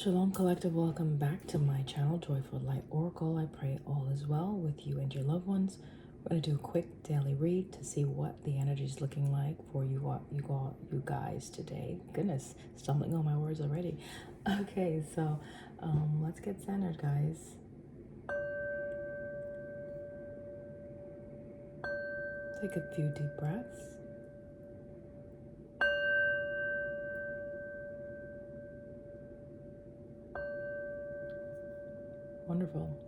Shalom Collective, welcome back to my channel, Joyful Light Oracle. I pray all is well with you and your loved ones. We're going to do a quick daily read to see what the energy is looking like for you guys today. Goodness, stumbling on my words already. Okay, so let's get centered, guys. Take a few deep breaths. Wonderful.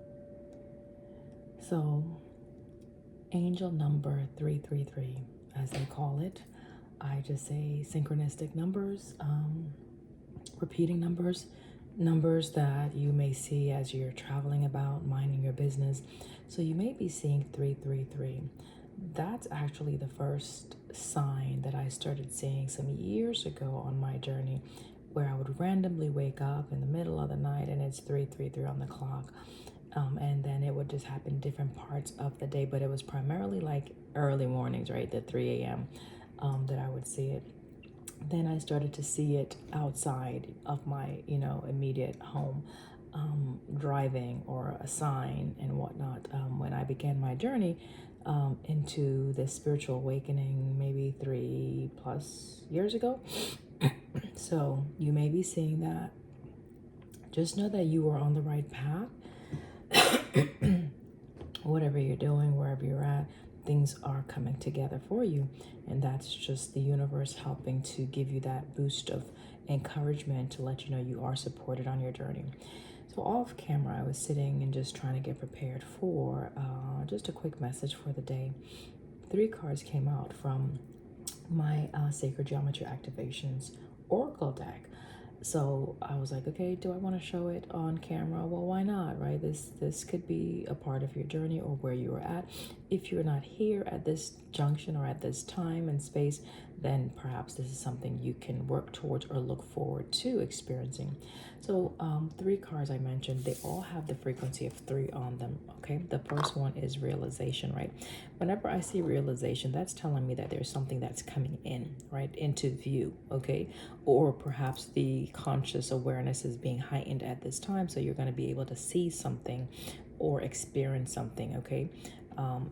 So, angel number 333, as they call it. I just say synchronistic numbers, repeating numbers, numbers that you may see as you're traveling about, minding your business. So you may be seeing 333. That's actually the first sign that I started seeing some years ago on my journey, where I would randomly wake up in the middle of the night and it's 333 on the clock. And then it would just happen different parts of the day, but it was primarily like early mornings, right? The 3 a.m. That I would see it. Then I started to see it outside of my, immediate home, driving or a sign and whatnot. When I began my journey into this spiritual awakening, maybe 3+ years ago. So you may be seeing that. Just know that you are on the right path. Whatever you're doing, wherever you're at, things are coming together for you. And that's just the universe helping to give you that boost of encouragement to let you know you are supported on your journey. So off camera, I was sitting and just trying to get prepared for just a quick message for the day. 3 cards came out from my Sacred Geometry Activations Oracle deck. So I was like, okay, do I want to show it on camera? Well, why not, right? This could be a part of your journey or where you are at. If you're not here at this junction or at this time and space, then perhaps this is something you can work towards or look forward to experiencing. So 3 cards I mentioned, they all have the frequency of 3 on them, okay? The first one is realization, right? Whenever I see realization, that's telling me that there's something that's coming in, right, into view, okay? Or perhaps the conscious awareness is being heightened at this time, so you're going to be able to see something or experience something, okay,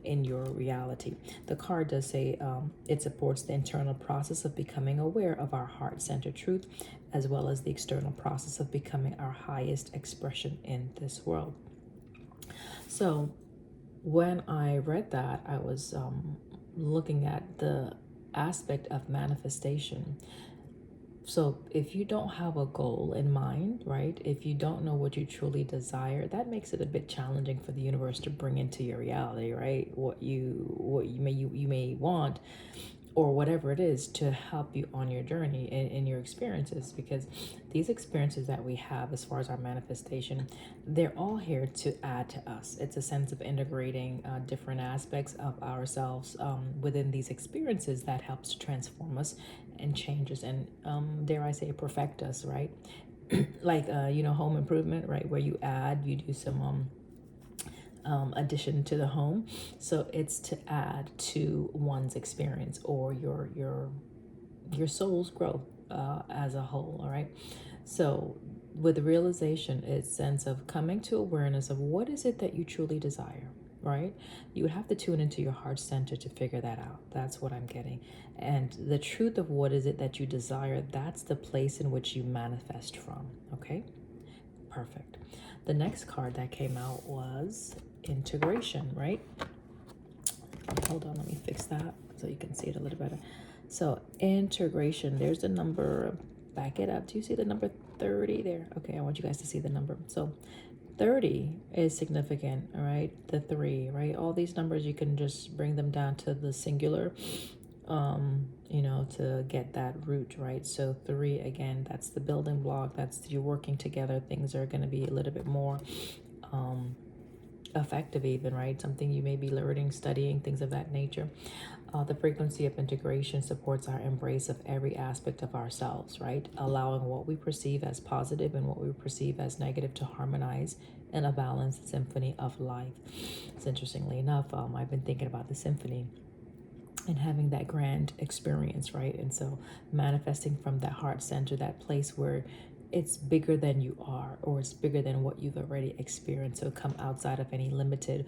in your reality. The card does say it supports the internal process of becoming aware of our heart-centered truth, as well as the external process of becoming our highest expression in this world. So when I read that, I was looking at the aspect of manifestation. So if you don't have a goal in mind, right? If you don't know what you truly desire, that makes it a bit challenging for the universe to bring into your reality, right? What you may want, or whatever it is, to help you on your journey in your experiences, because these experiences that we have as far as our manifestation, they're all here to add to us. It's a sense of integrating different aspects of ourselves within these experiences that helps transform us and change us and dare I say perfect us, right? Like home improvement, right, where you do some addition to the home. So it's to add to one's experience or your soul's growth as a whole. All right. So with realization, it's sense of coming to awareness of what is it that you truly desire, right? You would have to tune into your heart center to figure that out. That's what I'm getting. And the truth of what is it that you desire, that's the place in which you manifest from. Okay. Perfect. The next card that came out was integration, right? Hold on, let me fix that so you can see it a little better. So integration, there's the number, back it up. Do you see the number 30 there? Okay, I want you guys to see the number. So 30 is significant, all right? The 3, right? All these numbers, you can just bring them down to the singular, to get that root, right? So 3, again, that's the building block. That's you working together. Things are going to be a little bit more effective even, right? Something you may be learning, studying, things of that nature. The frequency of integration supports our embrace of every aspect of ourselves, right? Allowing what we perceive as positive and what we perceive as negative to harmonize in a balanced symphony of life. It's interestingly enough, I've been thinking about the symphony and having that grand experience, right? And so manifesting from that heart center, that place where it's bigger than you are, or it's bigger than what you've already experienced. So come outside of any limited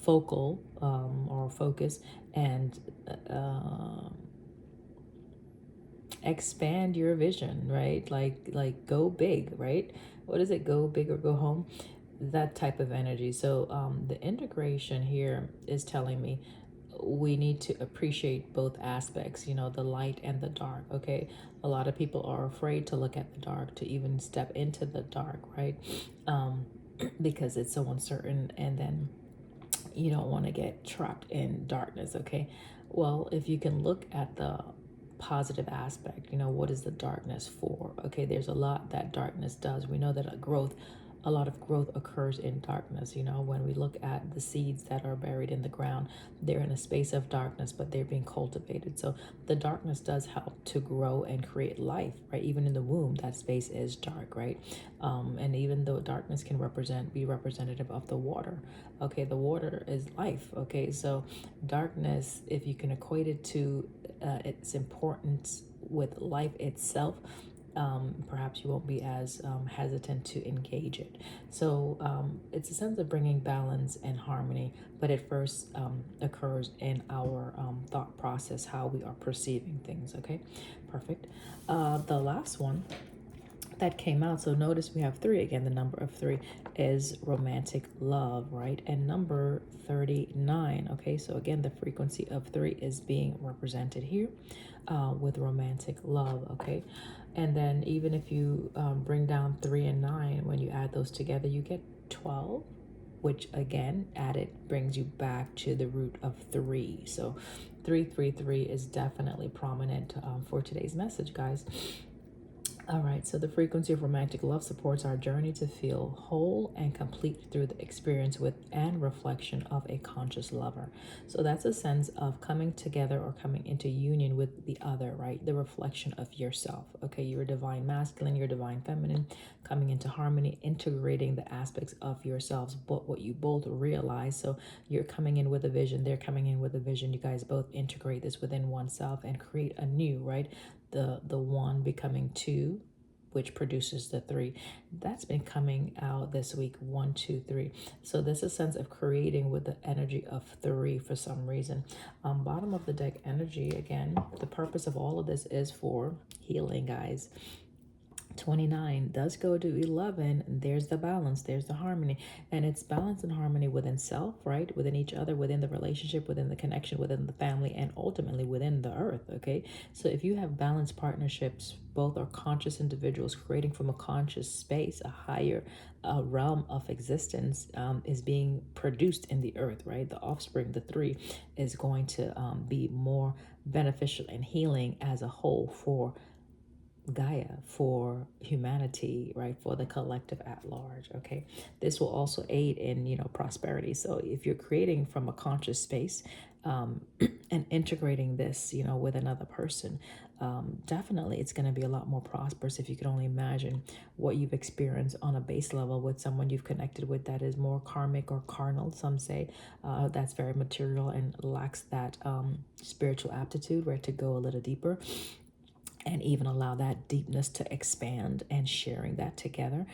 focal or focus, and expand your vision, right? Like go big, right? What is it? Go big or go home? That type of energy. So the integration here is telling me we need to appreciate both aspects, you know, the light and the dark. Okay, a lot of people are afraid to look at the dark, to even step into the dark, right? Because it's so uncertain, and then you don't want to get trapped in darkness. Okay, well, if you can look at the positive aspect, you know, what is the darkness for? Okay, there's a lot that darkness does. We know that a lot of growth occurs in darkness. You know, when we look at the seeds that are buried in the ground, they're in a space of darkness, but they're being cultivated. So the darkness does help to grow and create life, right? Even in the womb, that space is dark, right? And even though darkness can be representative of the water. Okay, the water is life. Okay, so darkness, if you can equate it to its importance with life itself, perhaps you won't be as hesitant to engage it. So it's a sense of bringing balance and harmony, but it first occurs in our thought process, how we are perceiving things. Okay, perfect. The last one that came out. So notice we have three again. The number of three is romantic love, right? And number 39. Okay, so again, the frequency of three is being represented here with romantic love. Okay, and then even if you bring down 3 and 9, when you add those together, you get 12, which again added brings you back to the root of 3. So 333 is definitely prominent for today's message, guys. All right, so the frequency of romantic love supports our journey to feel whole and complete through the experience with and reflection of a conscious lover. So that's a sense of coming together or coming into union with the other, right? The reflection of yourself. Okay, your divine masculine, your divine feminine, coming into harmony, integrating the aspects of yourselves, but what you both realize. So you're coming in with a vision, they're coming in with a vision. You guys both integrate this within oneself and create a new, right? The one becoming two, which produces the 3. That's been coming out this week. 1, 2, 3. So this is a sense of creating with the energy of 3 for some reason. Bottom of the deck energy, again, the purpose of all of this is for healing, guys. 29 does go to 11. There's the balance, there's the harmony, and it's balance and harmony within self, right? Within each other, within the relationship, within the connection, within the family, and ultimately within the earth. Okay, so if you have balanced partnerships, both are conscious individuals creating from a conscious space, a higher realm of existence is being produced in the earth, right? The offspring, the 3, is going to be more beneficial and healing as a whole for Gaia, for humanity, right? For the collective at large. Okay, this will also aid in, you know, prosperity. So if you're creating from a conscious space and integrating this, you know, with another person, definitely it's going to be a lot more prosperous. If you can only imagine what you've experienced on a base level with someone you've connected with that is more karmic or carnal, some say that's very material and lacks that spiritual aptitude, right, to go a little deeper and even allow that deepness to expand, and sharing that together.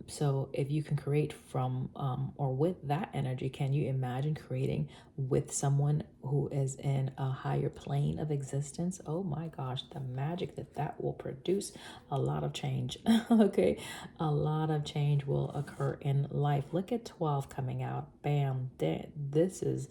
So if you can create from or with that energy, can you imagine creating with someone who is in a higher plane of existence? Oh my gosh, the magic that will produce. A lot of change. Okay, a lot of change will occur in life. Look at 12 coming out. Bam. This is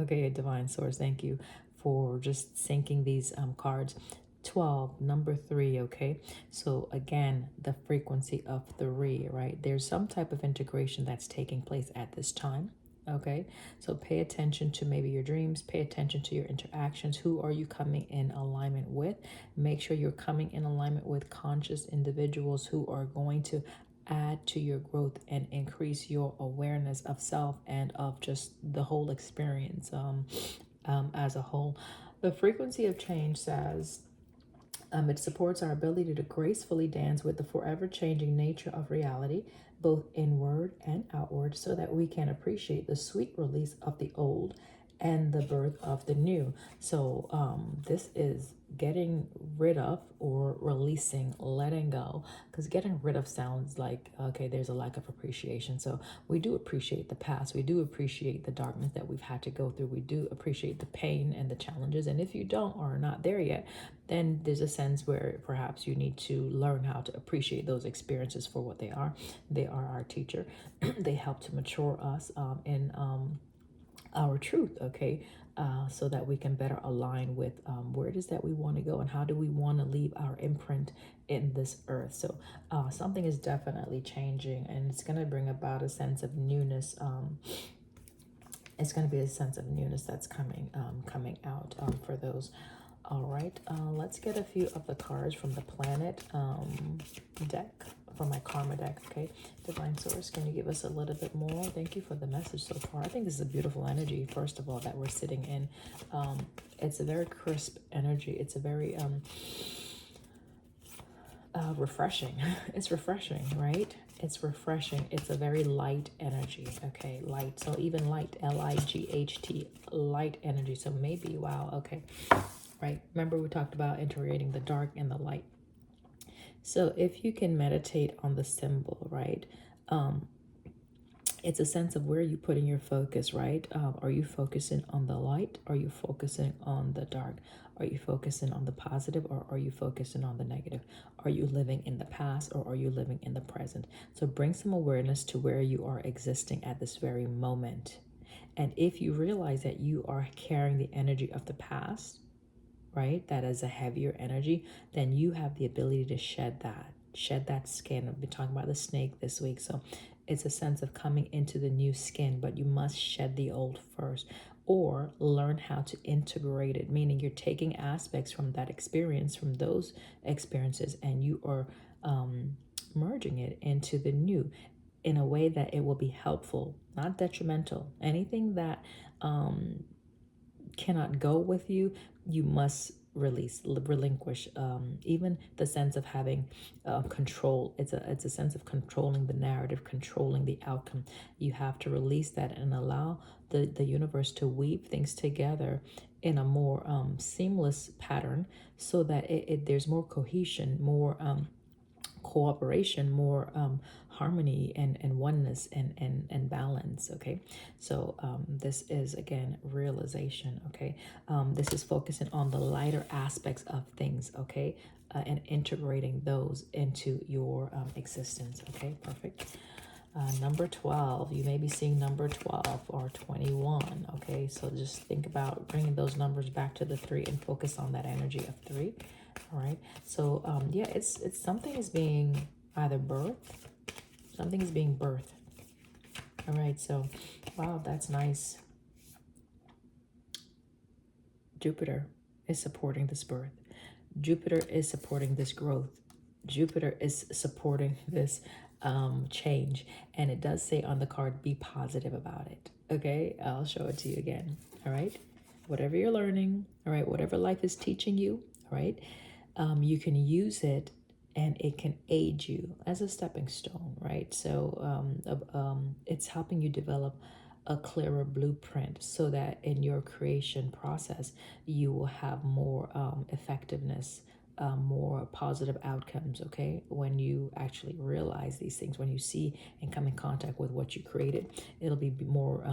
okay, divine source, thank you for just syncing these cards. 12, number 3. Okay, so again, the frequency of 3, right? There's some type of integration that's taking place at this time. Okay, so pay attention to maybe your dreams, pay attention to your interactions. Who are you coming in alignment with? Make sure you're coming in alignment with conscious individuals who are going to add to your growth and increase your awareness of self and of just the whole experience as a whole. The frequency of change says it supports our ability to gracefully dance with the forever changing nature of reality, both inward and outward, so that we can appreciate the sweet release of the old and the birth of the new. So this is getting rid of or releasing, letting go, because getting rid of sounds like, okay, there's a lack of appreciation. So we do appreciate the past, we do appreciate the darkness that we've had to go through, we do appreciate the pain and the challenges. And if you don't or are not there yet, then there's a sense where perhaps you need to learn how to appreciate those experiences for what they are. They are our teacher. They help to mature us in our truth, okay? So that we can better align with where it is that we want to go and how do we want to leave our imprint in this earth. So something is definitely changing, and it's going to bring about a sense of newness. It's going to be a sense of newness that's coming out for those. All right, let's get a few of the cards from the planet deck, from my karma deck. Okay, divine source, can you give us a little bit more? Thank you for the message so far. I think this is a beautiful energy, first of all, that we're sitting in. It's a very crisp energy. It's a very refreshing. It's refreshing, right? It's refreshing. It's a very light energy. Okay, light. So even light, L-I-G-H-T, light energy. So maybe, wow, okay. Right? Remember we talked about integrating the dark and the light. So if you can meditate on the symbol, right? It's a sense of where you putting your focus, right? Are you focusing on the light? Are you focusing on the dark? Are you focusing on the positive, or are you focusing on the negative? Are you living in the past, or are you living in the present? So bring some awareness to where you are existing at this very moment. And if you realize that you are carrying the energy of the past, right, that is a heavier energy, then you have the ability to shed that skin. I've been talking about the snake this week. So it's a sense of coming into the new skin, but you must shed the old first, or learn how to integrate it, meaning you're taking aspects from that experience, from those experiences, and you are merging it into the new in a way that it will be helpful, not detrimental. Anything that cannot go with you, you must release, relinquish. Even the sense of having control. It's a sense of controlling the narrative, controlling the outcome. You have to release that and allow the universe to weave things together in a more seamless pattern, so that there's more cohesion, more cooperation, more harmony and oneness and balance. Okay, so this is again realization. Okay, this is focusing on the lighter aspects of things. Okay, and integrating those into your existence. Okay, perfect. Number 12, you may be seeing number 12 or 21. Okay, so just think about bringing those numbers back to the 3 and focus on that energy of 3. All right, so yeah, it's something is being either birthed, something is being birthed. All right, so wow, that's nice. Jupiter is supporting this birth. Jupiter is supporting this growth. Jupiter is supporting this change. And it does say on the card, be positive about it. Okay, I'll show it to you again. All right, whatever you're learning, all right, whatever life is teaching you, all right, you can use it and it can aid you as a stepping stone, right? So it's helping you develop a clearer blueprint, so that in your creation process, you will have more effectiveness, more positive outcomes, okay? When you actually realize these things, when you see and come in contact with what you created, it'll be more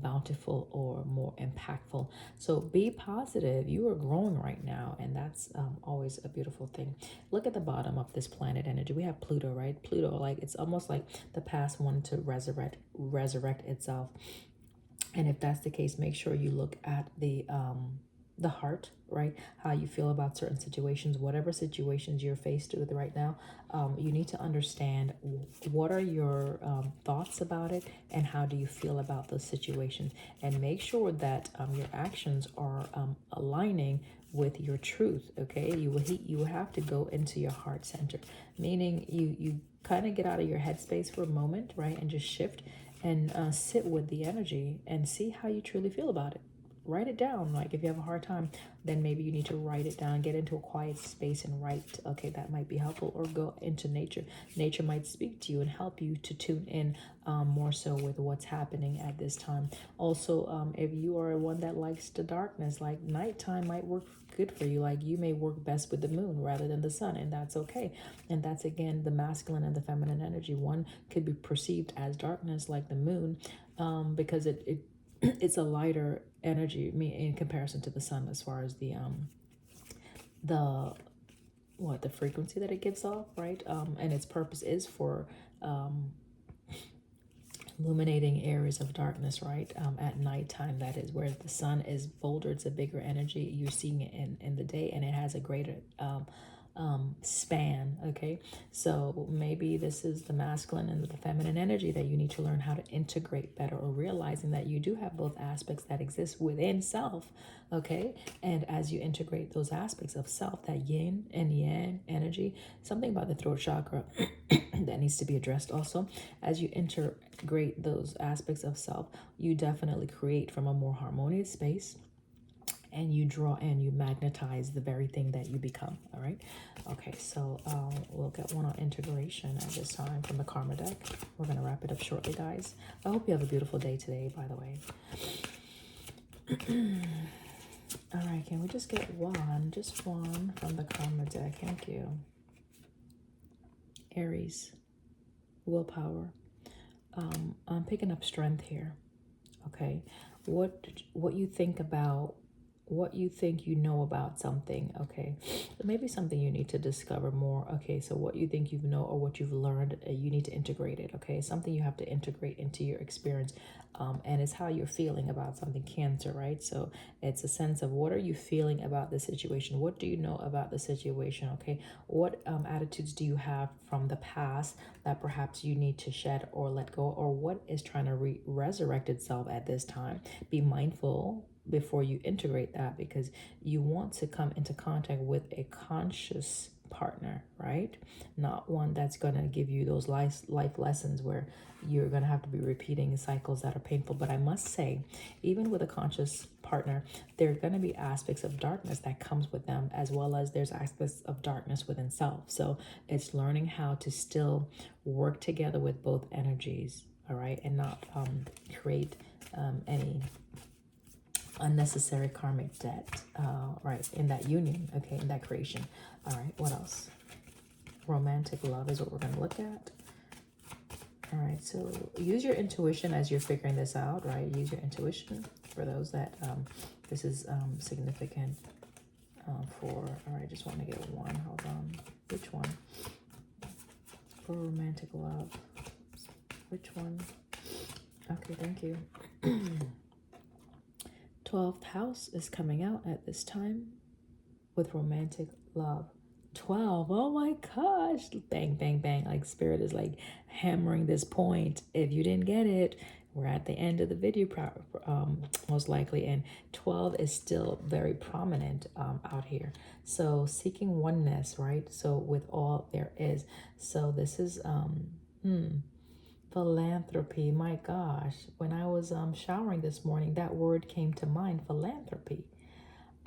bountiful or more impactful. So be positive. You are growing right now, and that's always a beautiful thing. Look at the bottom of this planet energy. We have Pluto, right? Pluto, like it's almost like the past wanted to resurrect itself. And if that's the case, make sure you look at the heart, right? How you feel about certain situations, whatever situations you're faced with right now. You need to understand what are your thoughts about it, and how do you feel about those situations, and make sure that your actions are aligning with your truth. Okay, you will have to go into your heart center, meaning you kind of get out of your headspace for a moment, right, and just shift and sit with the energy and see how you truly feel about it. write it down. Like if you have a hard time, then maybe you need to write it down, get into a quiet space and write. Okay, that might be helpful. Or go into nature. Nature might speak to you and help you to tune in more so with what's happening at this time. Also, if you are one that likes the darkness, like nighttime might work good for you. Like you may work best with the moon rather than the sun, and that's okay. And that's again the masculine and the feminine energy. One could be perceived as darkness, like the moon, because it's a lighter energy in comparison to the sun, as far as the the frequency that it gives off, right? And its purpose is for illuminating areas of darkness, right? At nighttime, that is where the sun is bolder. It's a bigger energy. You're seeing it in the day, and it has a greater span. Okay, so maybe this is the masculine and the feminine energy that you need to learn how to integrate better, or realizing that you do have both aspects that exist within self. Okay, and as you integrate those aspects of self, that yin and yang energy, something about the throat chakra that needs to be addressed also. As you integrate those aspects of self, you definitely create from a more harmonious space, and you draw and you magnetize the very thing that you become. All right. Okay, so we'll get one on integration at this time from the karma deck. We're going to wrap it up shortly, guys. I hope you have a beautiful day today, by the way. All right, can we just get one, just one from the karma deck? Thank you. Aries, willpower. I'm picking up strength here. Okay, what you think about, what you think you know about something. Okay, maybe something you need to discover more. Okay, so what you think you know or what you've learned, you need to integrate it. Okay, something you have to integrate into your experience, and it's how you're feeling about something. Cancer, right? So it's a sense of, what are you feeling about the situation? What do you know about the situation? Okay, what attitudes do you have from the past that perhaps you need to shed or let go, or what is trying to resurrect itself at this time? Be mindful before you integrate that, because you want to come into contact with a conscious partner, right? Not one that's going to give you those life lessons where you're going to have to be repeating cycles that are painful. But I must say, even with a conscious partner, there are going to be aspects of darkness that comes with them, as well as there's aspects of darkness within self. So it's learning how to still work together with both energies, all right, and not create any unnecessary karmic debt, right, in that union. Okay, in that creation. All right, what else? Romantic love is what we're going to look at. All right, so use your intuition as you're figuring this out, right? Use your intuition for those that this is significant for. All right, just want to get one. Hold on. Which one? For romantic love. Which one? Okay, thank you. 12th house is coming out at this time with romantic love. 12, oh my gosh, bang, bang, bang. Like spirit is like hammering this point. If you didn't get it, we're at the end of the video, most likely. And 12 is still very prominent out here. So seeking oneness, right? So with all there is. So this is, philanthropy. My gosh, when I was showering this morning, that word came to mind, philanthropy.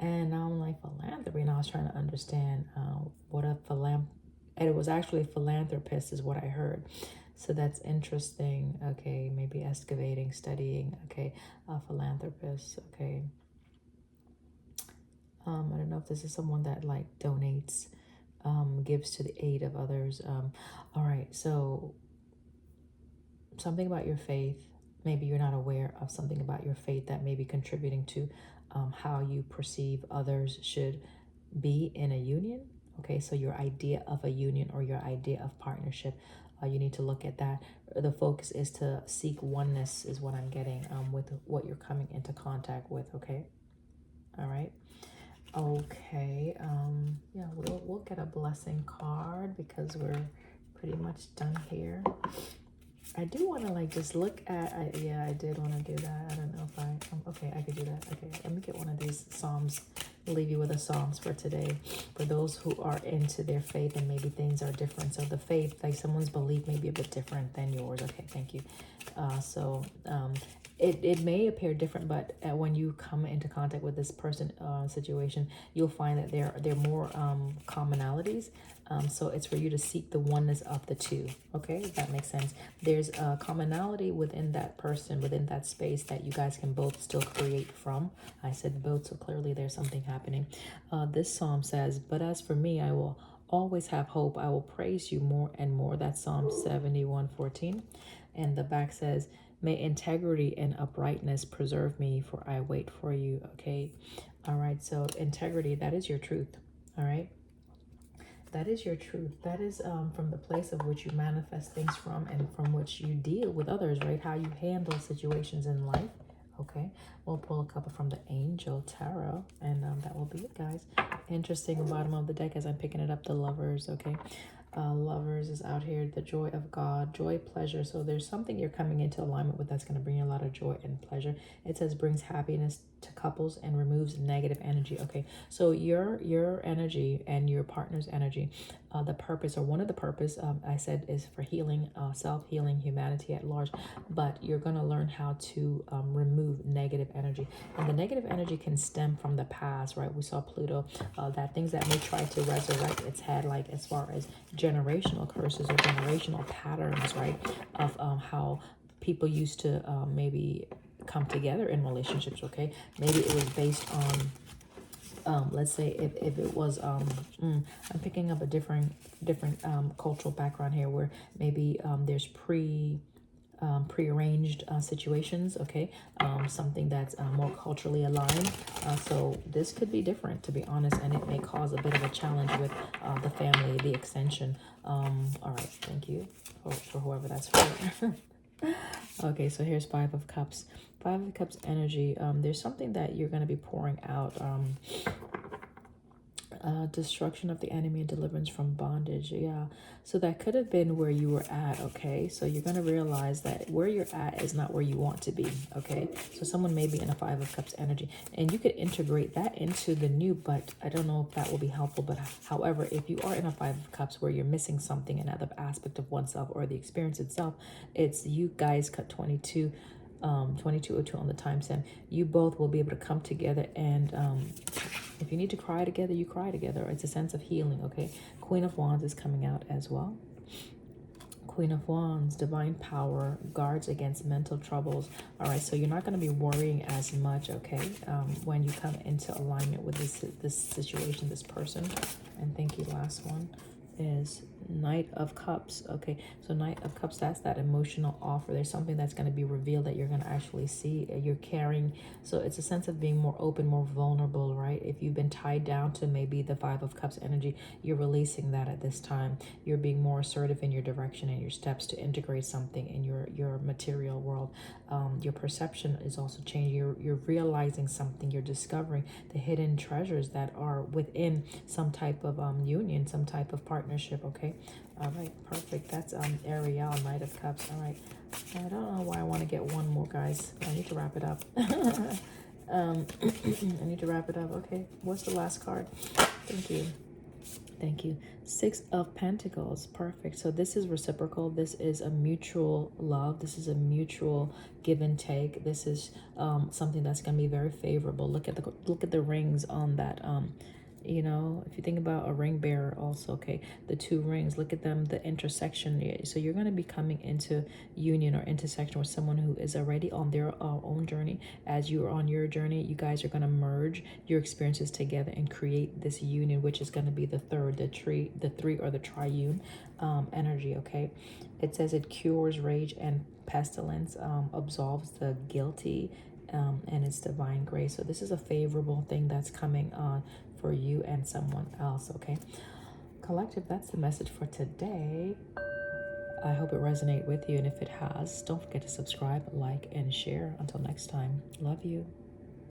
And I'm like, philanthropy, and I was trying to understand what a and it was actually philanthropist is what I heard. So that's interesting. Okay, maybe excavating, studying. Okay, philanthropist. Okay. I don't know if this is someone that like donates, gives to the aid of others. All right, so something about your faith. Maybe you're not aware of something about your faith that may be contributing to how you perceive others should be in a union. Okay, so your idea of a union or your idea of partnership, you need to look at that. The focus is to seek oneness is what I'm getting with what you're coming into contact with. Okay, all right. Okay, yeah, we'll get a blessing card because we're pretty much done here. I do want to like just look at, yeah, I did want to do that. I don't know if okay, I could do that. Okay, let me get one of these Psalms leave you with the Psalms for today. For those who are into their faith and maybe things are different. So the faith, like someone's belief may be a bit different than yours. Okay, thank you. It may appear different, but when you come into contact with this person situation, you'll find that there are more commonalities. So it's for you to seek the oneness of the two. Okay, if that makes sense. There's a commonality within that person, within that space that you guys can both still create from. I said both, so clearly there's something happening. This psalm says, "But as for me, I will always have hope. I will praise you more and more." That's Psalm 71:14. And the back says, "May integrity and uprightness preserve me, for I wait for you." Okay. All right. So integrity, that is your truth. All right. That is your truth. That is from the place of which you manifest things from, and from which you deal with others, right? How you handle situations in life. Okay, we'll pull a couple from the Angel Tarot, and that will be it, guys. Interesting, bottom of the deck as I'm picking it up, the Lovers. Okay, Lovers is out here, the joy of God, joy, pleasure. So there's something you're coming into alignment with that's going to bring you a lot of joy and pleasure. It says brings happiness to couples and removes negative energy. Okay, so your energy and your partner's energy, the purpose, or one of the purpose, I said, is for healing, self-healing, humanity at large. But you're going to learn how to remove negative energy, and the negative energy can stem from the past, right? We saw Pluto, that things that may try to resurrect its head, like as far as generational curses or generational patterns, right, of how people used to maybe come together in relationships. Okay, maybe it was based on let's say if it was I'm picking up a different cultural background here, where maybe there's prearranged situations. Okay, something that's more culturally aligned. So this could be different, to be honest, and it may cause a bit of a challenge with the family, the extension. All right, thank you for whoever that's for. Okay, so here's Five of Cups. Five of Cups energy. There's something that you're going to be pouring out. Destruction of the enemy and deliverance from bondage. Yeah, so that could have been where you were at. Okay, so you're going to realize that where you're at is not where you want to be. Okay, so someone may be in a Five of Cups energy, and you could integrate that into the new, but I don't know if that will be helpful. But however, if you are in a Five of Cups where you're missing something, another aspect of oneself or the experience itself, it's you guys cut 22 2202 on the timestamp. You both will be able to come together, and if you need to cry together, you cry together. It's a sense of healing. Okay, Queen of Wands is coming out as well. Queen of Wands, divine power, guards against mental troubles. All right, so you're not going to be worrying as much, okay, when you come into alignment with this situation, this person. And thank you. Last one is Knight of Cups. Okay, so Knight of Cups, that's that emotional offer. There's something that's going to be revealed that you're going to actually see. You're carrying, so it's a sense of being more open, more vulnerable, right? If you've been tied down to maybe the Five of Cups energy, you're releasing that at this time. You're being more assertive in your direction and your steps to integrate something in your material world. Your perception is also changing. You're realizing something. You're discovering the hidden treasures that are within some type of union, some type of partnership. Okay, all right, perfect. That's Ariel, Knight of Cups. All right, I don't know why I want to get one more, guys. I need to wrap it up. I need to wrap it up. Okay, what's the last card? Thank you. Thank you. Six of Pentacles. Perfect. So this is reciprocal. This is a mutual love. This is a mutual give and take. This is something that's going to be very favorable. Look at the rings on that. You know, if you think about a ring bearer also, okay, the two rings, look at them, the intersection. So you're going to be coming into union or intersection with someone who is already on their own journey. As you are on your journey, you guys are going to merge your experiences together and create this union, which is going to be the three or the triune energy. Okay, it says it cures rage and pestilence, absolves the guilty, and it's divine grace. So this is a favorable thing that's coming on for you and someone else. Okay, collective, that's the message for today. I hope it resonated with you, and if it has, don't forget to subscribe, like, and share. Until next time, love you.